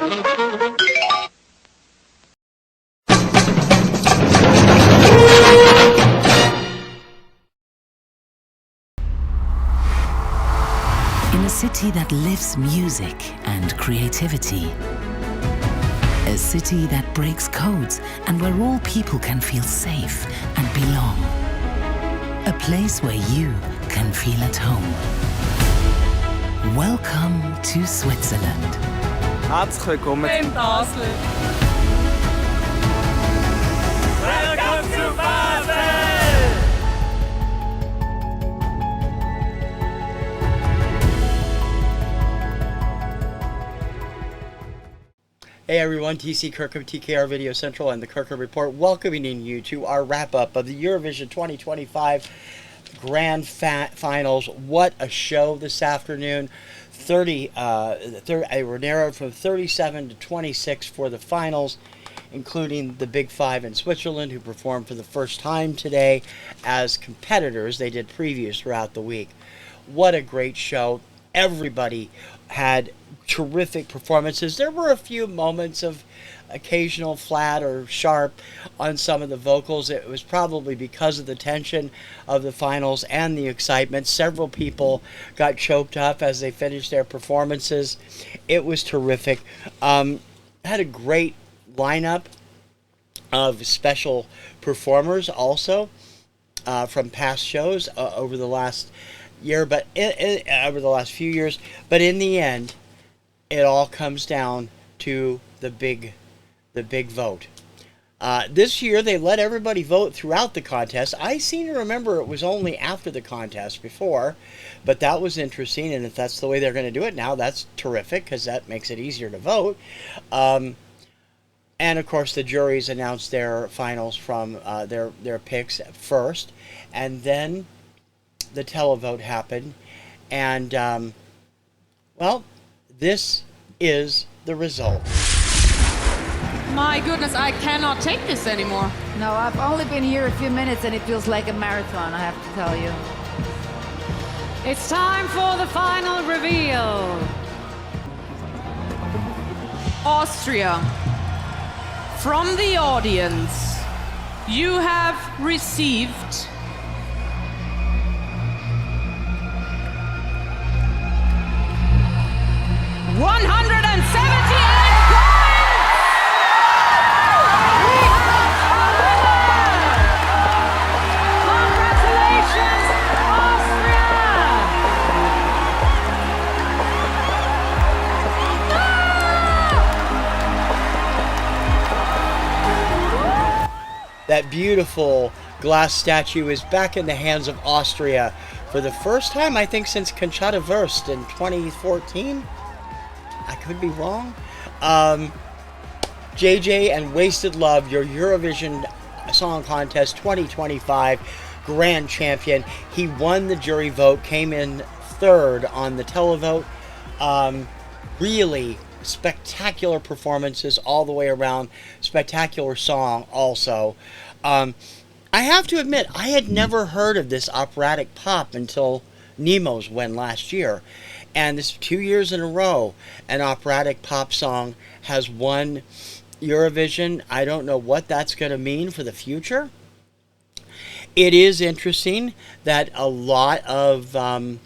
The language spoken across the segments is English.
In a city that lives music and creativity. A city that breaks codes and where all people can feel safe and belong. A place where you can feel at home. Welcome to Switzerland. Herzlich willkommen in Basel. Welcome to Basel! Hey everyone, TC Kirkham, TKR Video Central, and the Kirkham Report welcoming you to our wrap-up of the Eurovision 2025 Grand Finals. What a show this afternoon. They were narrowed from 37 to 26 for the finals, including the Big Five in Switzerland, who performed for the first time today as competitors. They did previews throughout the week. What a great show. Everybody had terrific performances. There were a few moments of occasional flat or sharp on some of the vocals. It was probably because of the tension of the finals and the excitement. Several people got choked up as they finished their performances. It was terrific. Had a great lineup of special performers also from past shows over the last year, but over the last few years. But in the end, it all comes down to the big vote. This year, they let everybody vote throughout the contest. I seem to remember it was only after the contest before, but that was interesting, and if that's the way they're going to do it now, that's terrific, because that makes it easier to vote. And, of course, the juries announced their finals from their picks first, and then the televote happened, and, well, this is the result. My goodness, I cannot take this anymore. No, I've only been here a few minutes and it feels like a marathon, I have to tell you. It's time for the final reveal. Austria. From the audience, you have received 178 Congratulations, Austria! That beautiful glass statue is back in the hands of Austria for the first time, I think, since Conchata Wurst in 2014. I could be wrong. JJ and Wasted Love, your Eurovision Song Contest 2025 grand champion. He won the jury vote, came in third on the televote. Really spectacular performances all the way around. Spectacular song also. I have to admit, I had never heard of this operatic pop until Nemo's win last year. And this 2 years in a row, an operatic pop song has won Eurovision. I don't know what that's going to mean for the future. It is interesting that a lot of the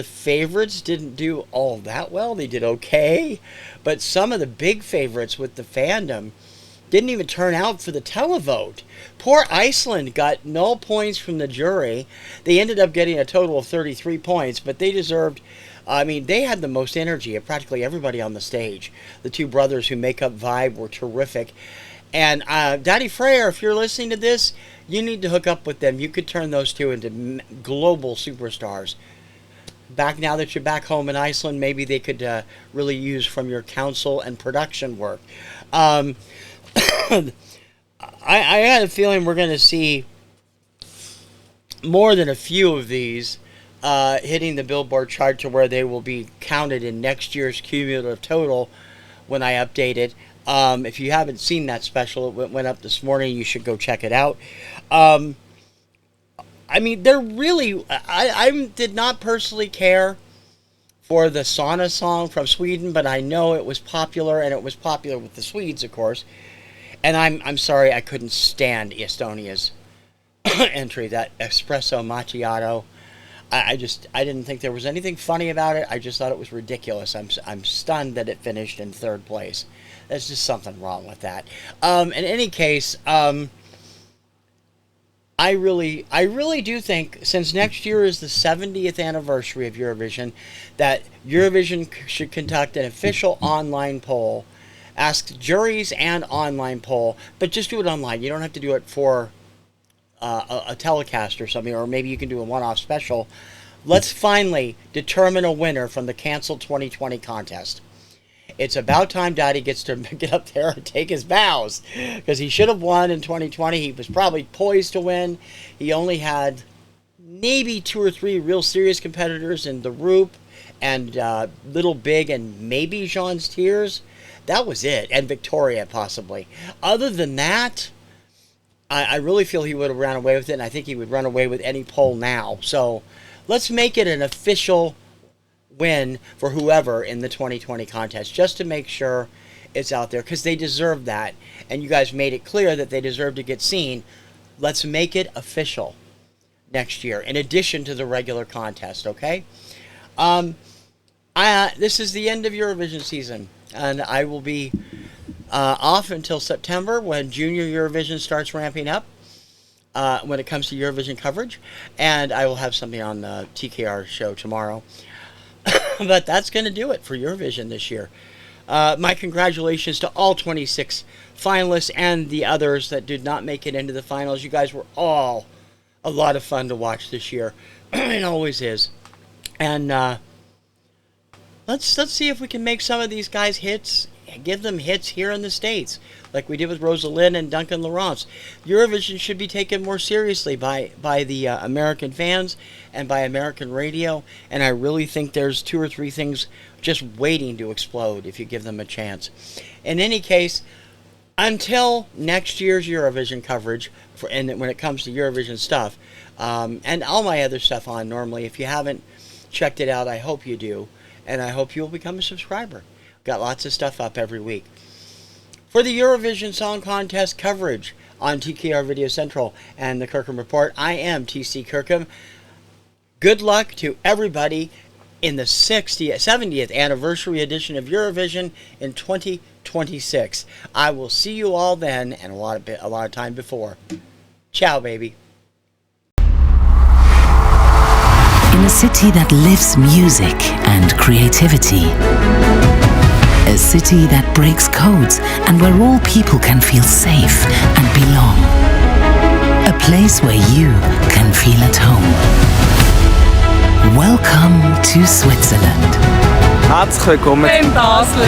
favorites didn't do all that well. They did okay, but some of the big favorites with the fandom didn't even turn out for the televote. Poor Iceland got 0 points from the jury. They ended up getting a total of 33 points, but they deserved, I mean, they had the most energy of practically everybody on the stage. The two brothers who make up Vibe were terrific. And Daddy Freyer, if you're listening to this, you need to hook up with them. You could turn those two into global superstars. Back now that you're back home in Iceland, maybe they could really use from your counsel and production work. I had a feeling we're going to see more than a few of these hitting the Billboard chart to where they will be counted in next year's cumulative total when I update it. If you haven't seen that special, it went up this morning. You should go check it out. I mean, they're really... I did not personally care for the sauna song from Sweden, but I know it was popular, and it was popular with the Swedes, of course. And I'm sorry I couldn't stand Estonia's entry, that espresso macchiato. I didn't think there was anything funny about it. I just thought it was ridiculous. I'm stunned that it finished in third place. There's just something wrong with that. In any case, I really do think, since next year is the 70th anniversary of Eurovision, that Eurovision should conduct an official online poll, ask juries and online poll, but just do it online. You don't have to do it for a telecast or something, or maybe you can do a one-off special. Let's finally determine a winner from the canceled 2020 contest. It's about time Daddy gets to get up there and take his bows, because he should have won in 2020. He was probably poised to win. He only had maybe 2 or 3 real serious competitors in the Wrapup and Little Big and maybe Jean's Tears. That was it, and Victoria possibly. Other than that, I really feel he would have run away with it, and I think he would run away with any poll now. So let's make it an official win for whoever in the 2020 contest, just to make sure it's out there, because they deserve that, and you guys made it clear that they deserve to get seen. Let's make it official next year, in addition to the regular contest, okay? This is the end of Eurovision season, and I will be off until September, when Junior Eurovision starts ramping up, when it comes to Eurovision coverage, and I will have something on the TKR show tomorrow. But that's going to do it for Eurovision this year. My congratulations to all 26 finalists and the others that did not make it into the finals. You guys were all a lot of fun to watch this year. It always is. And let's see if we can make some of these guys hits, give them hits here in the States, like we did with Rosalind and Duncan Lawrence. Eurovision should be taken more seriously by the American fans and by American radio, and I really think there's 2 or 3 things just waiting to explode if you give them a chance. In any case, until next year's Eurovision coverage, and when it comes to Eurovision stuff, and all my other stuff on normally, if you haven't checked it out, I hope you do, and I hope you'll become a subscriber. Got lots of stuff up every week. For the Eurovision Song Contest coverage on TKR Video Central and the Kirkham Report, I am TC Kirkham. Good luck to everybody in the 70th anniversary edition of Eurovision in 2026. I will see you all then, and a lot of time before. Ciao, baby. In a city that lives music and creativity, a city that breaks codes and where all people can feel safe and belong, a place where you can feel at home. Welcome to Switzerland. Herzlich willkommen In Basel.